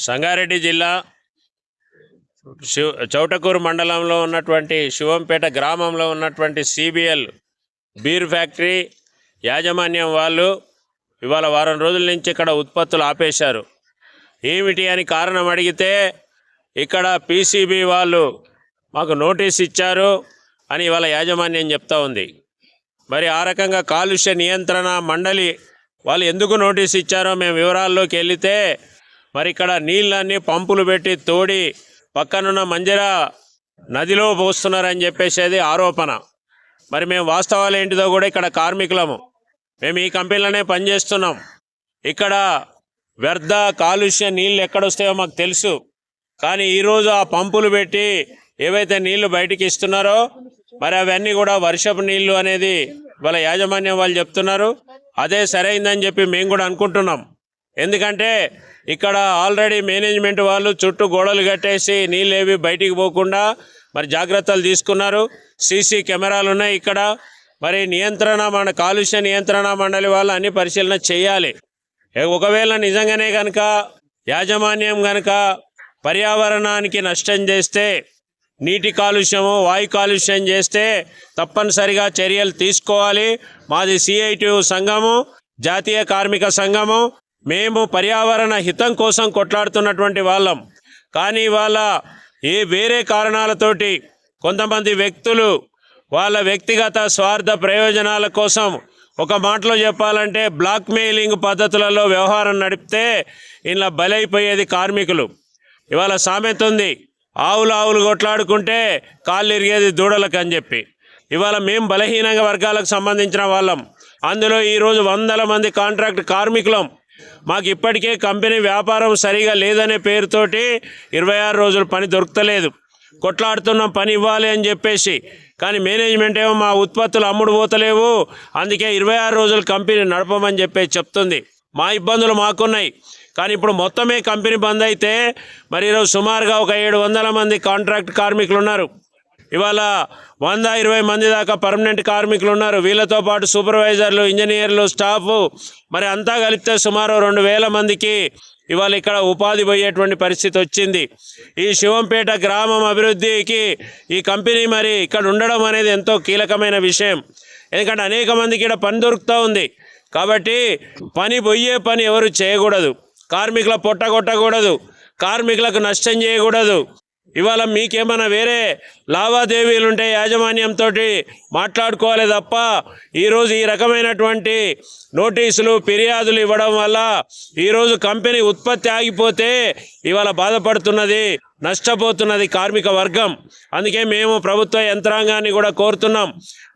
సంగారెడ్డి జిల్లా చౌటకూరు మండలంలో ఉన్నటువంటి శివంపేట గ్రామంలో ఉన్నటువంటి సిబిఎల్ బీర్ ఫ్యాక్టరీ యాజమాన్యం వాళ్ళు ఇవాళ వారం రోజుల నుంచి ఇక్కడ ఉత్పత్తులు ఆపేశారు. ఏమిటి అని కారణం అడిగితే ఇక్కడ పీసీబీ వాళ్ళు మాకు నోటీస్ ఇచ్చారు అని ఇవాళ యాజమాన్యం చెప్తా ఉంది. మరి ఆ రకంగా కాలుష్య నియంత్రణ మండలి వాళ్ళు ఎందుకు నోటీస్ ఇచ్చారో మేము వివరాల్లోకి వెళితే మరి ఇక్కడ నీళ్ళన్నీ పంపులు పెట్టి తోడి పక్కనున్న మంజరా నదిలో పోస్తున్నారని చెప్పేసేది ఆరోపణ. మరి మేము వాస్తవాలు ఏంటిదో కూడా ఇక్కడ కార్మికులము, మేము ఈ కంపెనీలోనే పనిచేస్తున్నాం. ఇక్కడ వ్యర్థ కాలుష్య నీళ్ళు ఎక్కడొస్తాయో మాకు తెలుసు. కానీ ఈరోజు ఆ పంపులు పెట్టి ఏవైతే నీళ్లు బయటికి ఇస్తున్నారో మరి అవన్నీ కూడా వర్షపు నీళ్లు అనేది వాళ్ళ యాజమాన్యం వాళ్ళు చెప్తున్నారు. అదే సరైందని చెప్పి మేము కూడా అనుకుంటున్నాం. ఎందుకంటే ఇక్కడ ఆల్రెడీ మేనేజ్మెంట్ వాళ్ళు చుట్టూ గోడలు కట్టేసి నీళ్ళు ఏవి బయటికి పోకుండా మరి జాగ్రత్తలు తీసుకున్నారు. సీసీ కెమెరాలు ఉన్నాయి ఇక్కడ. మరి కాలుష్య నియంత్రణ మండలి వాళ్ళు అన్ని పరిశీలన చేయాలి. ఒకవేళ నిజంగానే కనుక యాజమాన్యం కనుక పర్యావరణానికి నష్టం చేస్తే, నీటి కాలుష్యము వాయు కాలుష్యం చేస్తే తప్పనిసరిగా చర్యలు తీసుకోవాలి. మాది సిఐటియు సంఘము, జాతీయ కార్మిక సంఘము, మేము పర్యావరణ హితం కోసం కొట్లాడుతున్నటువంటి వాళ్ళం. కానీ వాళ్ళ వేరే కారణాలతోటి కొంతమంది వ్యక్తులు వాళ్ళ వ్యక్తిగత స్వార్థ ప్రయోజనాల కోసం, ఒక మాటలో చెప్పాలంటే బ్లాక్ మెయిలింగ్ పద్ధతులలో వ్యవహారం నడిపితే ఇలా బలైపోయేది కార్మికులు. ఇవాళ సామెత ఉంది, ఆవులు కొట్లాడుకుంటే కాళ్ళు ఇరిగేది దూడలకు అని చెప్పి. ఇవాళ మేము బలహీనంగా వర్గాలకు సంబంధించిన వాళ్ళం. అందులో ఈరోజు వందల మంది కాంట్రాక్ట్ కార్మికులం. మాకు ఇప్పటికే కంపెనీ వ్యాపారం సరిగా లేదనే పేరుతోటి 26 రోజులు పని దొరకలేదు. కొట్లాడుతున్నాం పని ఇవ్వాలి అని చెప్పేసి. కానీ మేనేజ్మెంట్ ఏమో మా ఉత్పత్తులు అమ్ముడు పోతలేవు, అందుకే 26 రోజులు కంపెనీ నడపమని చెప్పేసి చెప్తుంది. మా ఇబ్బందులు మాకున్నాయి. కానీ ఇప్పుడు మొత్తమే కంపెనీ బంద్ అయితే మరి ఈరోజు సుమారుగా ఒక 700 మంది కాంట్రాక్ట్ కార్మికులు ఉన్నారు. ఇవాళ 120 మంది దాకా పర్మనెంట్ కార్మికులు ఉన్నారు. వీళ్ళతో పాటు సూపర్వైజర్లు, ఇంజనీర్లు, స్టాఫ్ మరి అంతా కలిపితే సుమారు 2000 మందికి ఇవాళ ఇక్కడ ఉపాధి పోయేటువంటి పరిస్థితి వచ్చింది. ఈ శివంపేట గ్రామం అభివృద్ధికి ఈ కంపెనీ మరి ఇక్కడ ఉండడం అనేది ఎంతో కీలకమైన విషయం. ఎందుకంటే అనేక మందికి ఇక్కడ పని దొరుకుతూ ఉంది. కాబట్టి పోయే పని ఎవరు చేయకూడదు, కార్మికుల పొట్ట కొట్టకూడదు, కార్మికులకు నష్టం చేయకూడదు. ఇవాళ మీకేమైనా వేరే లావాదేవీలు ఉంటే యాజమాన్యంతో మాట్లాడుకోవాలి తప్ప ఈరోజు ఈ రకమైనటువంటి నోటీసులు, ఫిర్యాదులు ఇవ్వడం వల్ల ఈరోజు కంపెనీ ఉత్పత్తి ఆగిపోతే ఇవాళ బాధపడుతున్నది, నష్టపోతున్నది కార్మిక వర్గం. అందుకే మేము ప్రభుత్వ యంత్రాంగాన్ని కూడా కోరుతున్నాం,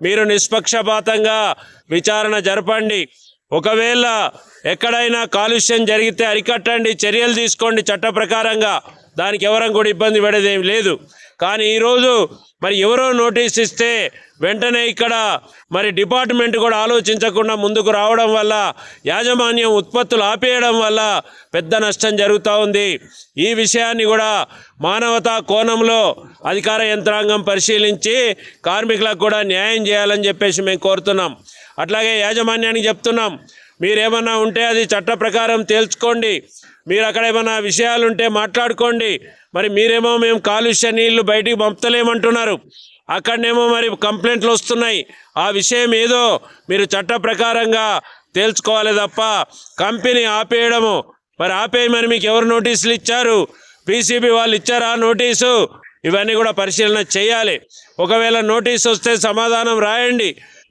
మీరు నిష్పక్షపాతంగా విచారణ జరపండి. ఒకవేళ ఎక్కడైనా కాలుష్యం జరిగితే అరికట్టండి, చర్యలు తీసుకోండి చట్ట ప్రకారంగా. దానికి ఎవరం కూడా ఇబ్బంది పడేది ఏం లేదు. కానీ ఈరోజు మరి ఎవరో నోటీస్ ఇస్తే వెంటనే ఇక్కడ మరి డిపార్ట్మెంట్ కూడా ఆలోచించకుండా ముందుకు రావడం వల్ల, యాజమాన్యం ఉత్పత్తులు ఆపేయడం వల్ల పెద్ద నష్టం జరుగుతూ ఉంది. ఈ విషయాన్ని కూడా మానవతా కోణంలో అధికార యంత్రాంగం పరిశీలించి కార్మికులకు కూడా న్యాయం చేయాలని చెప్పేసి మేము కోరుతున్నాం. అట్లాగే యాజమాన్యానికి చెప్తున్నాం, మీరేమన్నా ఉంటే అది చట్ట ప్రకారం తేల్చుకోండి. మీరు అక్కడ ఏమైనా విషయాలుంటే మాట్లాడుకోండి. మరి మీరేమో మేము కాలుష్య నీళ్లు బయటికి పంపుతలేమంటున్నారు, అక్కడనేమో మరి కంప్లైంట్లు వస్తున్నాయి. ఆ విషయం ఏదో మీరు చట్ట ప్రకారంగా తేల్చుకోవాలి తప్ప కంపెనీ ఆపేయడము, మరి ఆపేయమని మీకు ఎవరు నోటీసులు ఇచ్చారు? పీసీబీ వాళ్ళు ఇచ్చారా నోటీసు? ఇవన్నీ కూడా పరిశీలన చేయాలి. ఒకవేళ నోటీసు వస్తే సమాధానం రాయండి,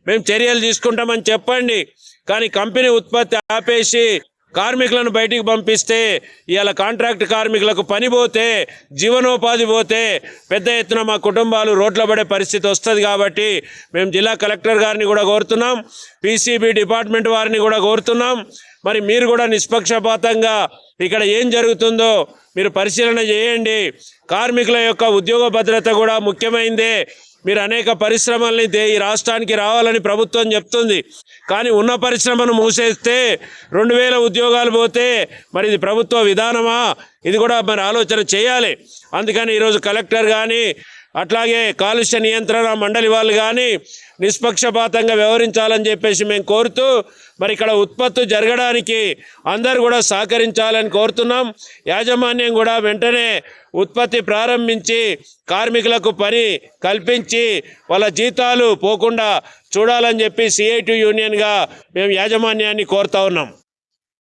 మేము చర్యలు తీసుకుంటామని చెప్పండి. కానీ కంపెనీ ఉత్పత్తి ఆపేసి కార్మికులను బయటికి పంపిస్తే ఇవాళ కాంట్రాక్ట్ కార్మికులకు పని పోతే, జీవనోపాధి పోతే పెద్ద ఎత్తున మా కుటుంబాలు రోడ్ల పడే పరిస్థితి వస్తుంది. కాబట్టి మేము జిల్లా కలెక్టర్ గారిని కూడా కోరుతున్నాం, పీసీబీ డిపార్ట్మెంట్ వారిని కూడా కోరుతున్నాం, మరి మీరు కూడా నిష్పక్షపాతంగా ఇక్కడ ఏం జరుగుతుందో మీరు పరిశీలన చేయండి. కార్మికుల యొక్క ఉద్యోగ భద్రత కూడా ముఖ్యమైందే. మీరు అనేక పరిశ్రమల్ని ఈ రాష్ట్రానికి రావాలని ప్రభుత్వం చెప్తుంది. కానీ ఉన్న పరిశ్రమను మూసేస్తే 2000 ఉద్యోగాలు పోతే మరి ఇది ప్రభుత్వ విధానమా? ఇది కూడా మరి ఆలోచన చేయాలి. అందుకని ఈరోజు కలెక్టర్ కానీ అట్లాగే కాలుష్య నియంత్రణ మండలి వాళ్ళు కానీ నిష్పక్షపాతంగా వ్యవహరించాలని చెప్పేసి మేము కోరుతూ మరి ఇక్కడ ఉత్పత్తి జరగడానికి అందరూ కూడా సహకరించాలని కోరుతున్నాం. యాజమాన్యం కూడా వెంటనే ఉత్పత్తి ప్రారంభించి కార్మికులకు పని కల్పించి వాళ్ళ జీతాలు పోకుండా చూడాలని చెప్పి CITU యూనియన్గా మేము యాజమాన్యాన్ని కోరుతా ఉన్నాం.